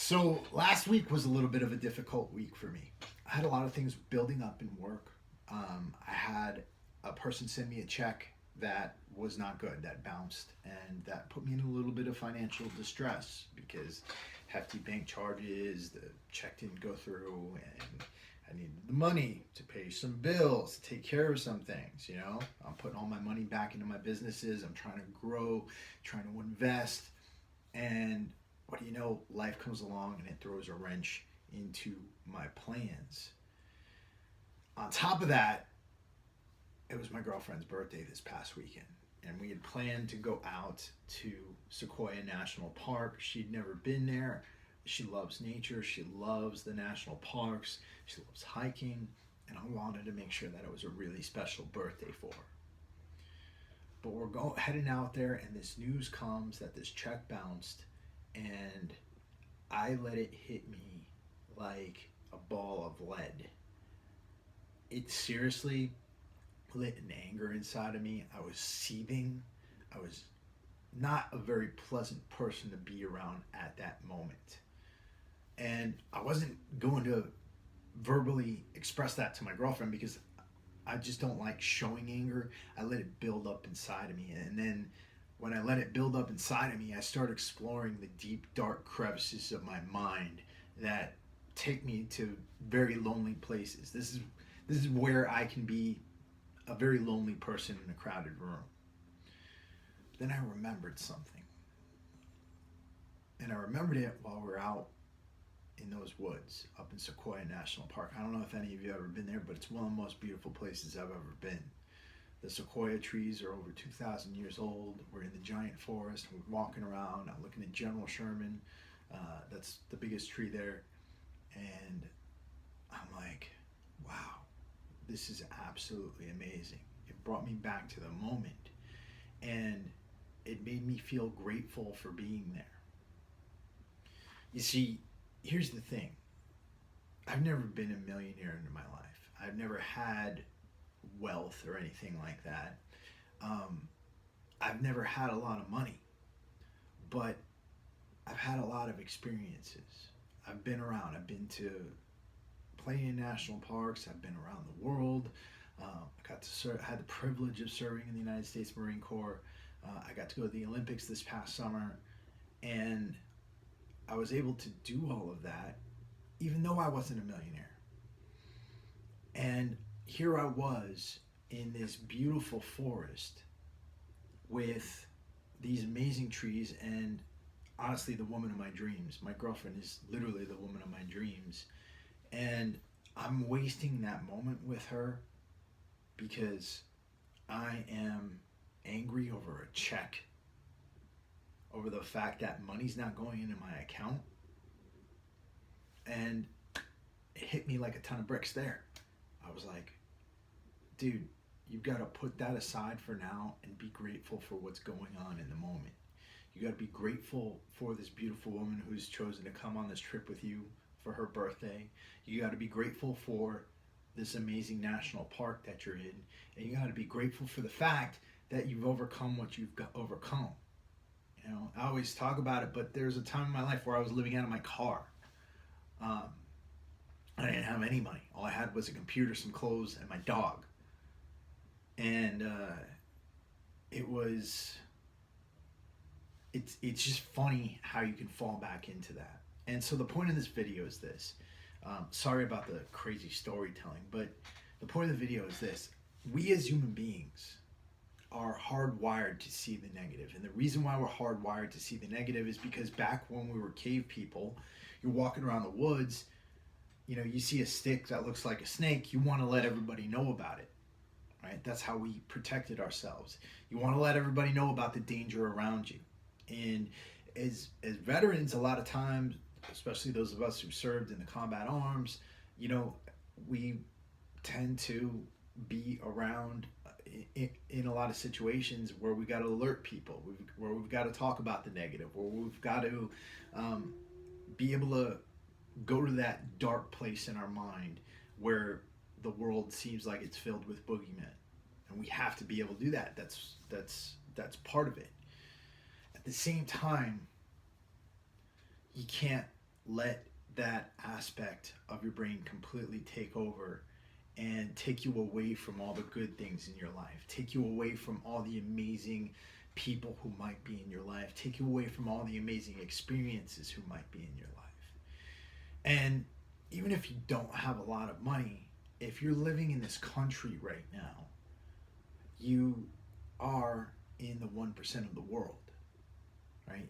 So last week was a little bit of a difficult week for me. I had a lot of things building up in work. I had a person send me a check that was not good, that bounced, and that put me in a little bit of financial distress because hefty bank charges, the check didn't go through, and I needed the money to pay some bills, to take care of some things. I'm putting all my money back into my businesses. I'm trying to grow, trying to invest, and what do you know? Life comes along and it throws a wrench into my plans. On top of that, it was my girlfriend's birthday this past weekend. And we had planned to go out to Sequoia National Park. She'd never been there. She loves nature. She loves the national parks. She loves hiking. And I wanted to make sure that it was a really special birthday for her. But heading out there, and this news comes that this check bounced, and I let it hit me like a ball of lead. It seriously lit an anger inside of me. I was seething. I was not a very pleasant person to be around at that moment. And I wasn't going to verbally express that to my girlfriend because I just don't like showing anger. I let it build up inside of me. And then when I let it build up inside of me, I start exploring the deep, dark crevices of my mind that take me to very lonely places. This is where I can be a very lonely person in a crowded room. Then I remembered something. And I remembered it while we were out in those woods up in Sequoia National Park. I don't know if any of you have ever been there, but it's one of the most beautiful places I've ever been. The sequoia trees are over 2,000 years old. We're in the giant forest. We're walking around. I'm looking at General Sherman. That's the biggest tree there. And I'm like, wow, this is absolutely amazing. It brought me back to the moment. And it made me feel grateful for being there. You see, here's the thing. I've never been a millionaire in my life. I've never had wealth or anything like that. Um, I've never had a lot of money, but I've had a lot of experiences. I've been around. I've been to plenty of national parks. I've been around the world. I got to serve. Had the privilege of serving in the United States Marine Corps. I got to go to the Olympics this past summer, and I was able to do all of that, even though I wasn't a millionaire. And here I was in this beautiful forest with these amazing trees, and honestly, the woman of my dreams. My girlfriend is literally the woman of my dreams. And I'm wasting that moment with her because I am angry over a check, over the fact that money's not going into my account. And it hit me like a ton of bricks there. I was like, dude, you've got to put that aside for now and be grateful for what's going on in the moment. You got to be grateful for this beautiful woman who's chosen to come on this trip with you for her birthday. You got to be grateful for this amazing national park that you're in. And you got to be grateful for the fact that you've overcome what you've got overcome. I always talk about it, but there's a time in my life where I was living out of my car. Um, I didn't have any money. All I had was a computer, some clothes, and my dog. And it was it's just funny how you can fall back into that. And so the point of this video is this. Sorry about the crazy storytelling, but the point of the video is this. We as human beings are hardwired to see the negative. And the reason why we're hardwired to see the negative is because back when we were cave people, you're walking around the woods, you see a stick that looks like a snake, you want to let everybody know about it. Right? That's how we protected ourselves. You want to let everybody know about the danger around you. And as veterans, a lot of times, especially those of us who served in the combat arms, we tend to be around in a lot of situations where we got to alert people, where we've got to talk about the negative, where we've got to be able to go to that dark place in our mind where the world seems like it's filled with boogeymen, and we have to be able to do that. That's part of it. At the same time, you can't let that aspect of your brain completely take over and take you away from all the good things in your life, take you away from all the amazing people who might be in your life, take you away from all the amazing experiences who might be in your life. And even if you don't have a lot of money, if you're living in this country right now, you are in the 1% of the world, right?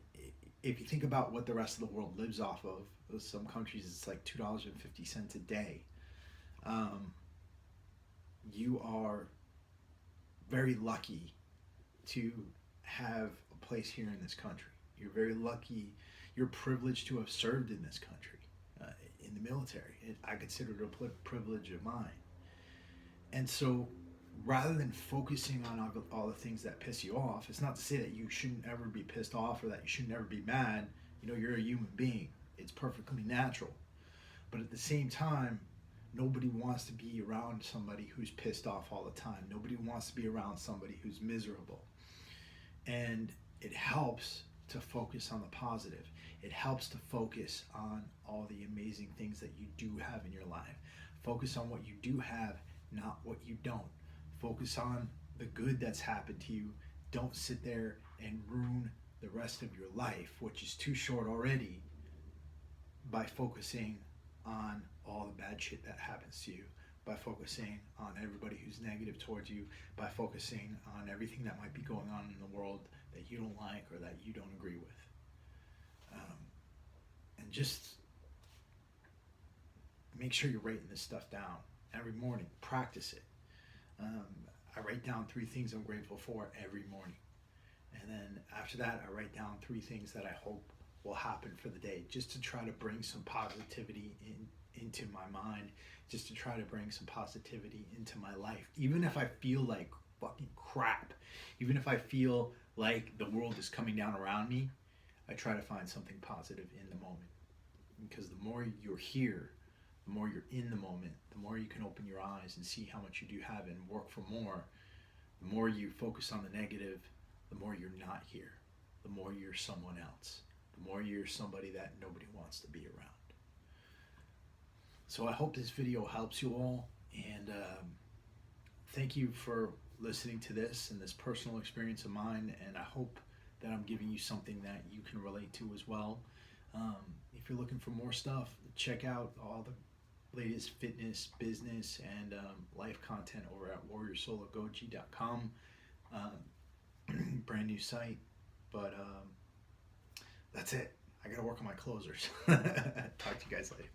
If you think about what the rest of the world lives off of, some countries it's like $2.50 a day. You are very lucky to have a place here in this country. You're very lucky. You're privileged to have served in this country, in the military. I consider it a privilege of mine. And so, rather than focusing on all the things that piss you off, it's not to say that you shouldn't ever be pissed off or that you shouldn't ever be mad. You know, you're a human being. It's perfectly natural. But at the same time, nobody wants to be around somebody who's pissed off all the time. Nobody wants to be around somebody who's miserable. And it helps to focus on the positive. It helps to focus on all the amazing things that you do have in your life. Focus on what you do have, not what you don't. Focus on the good that's happened to you. Don't sit there and ruin the rest of your life, which is too short already, by focusing on all the bad shit that happens to you, by focusing on everybody who's negative towards you, by focusing on everything that might be going on in the world that you don't like or that you don't agree with. And just make sure you're writing this stuff down every morning. Practice it. I write down 3 things I'm grateful for every morning. And then after that, I write down 3 things that I hope will happen for the day, just to try to bring some positivity into my mind, just to try to bring some positivity into my life. Even if I feel like fucking crap, even if I feel like the world is coming down around me, I try to find something positive in the moment. Because the more you're here, the more you're in the moment, the more you can open your eyes and see how much you do have and work for more. The more you focus on the negative, the more you're not here, the more you're someone else, the more you're somebody that nobody wants to be around. So I hope this video helps you all, and thank you for listening to this and this personal experience of mine, and I hope that I'm giving you something that you can relate to as well. If you're looking for more stuff, check out all the latest fitness, business, and life content over at warriorsologoji.com. Brand new site, but that's it. I gotta work on my closers. Talk to you guys later.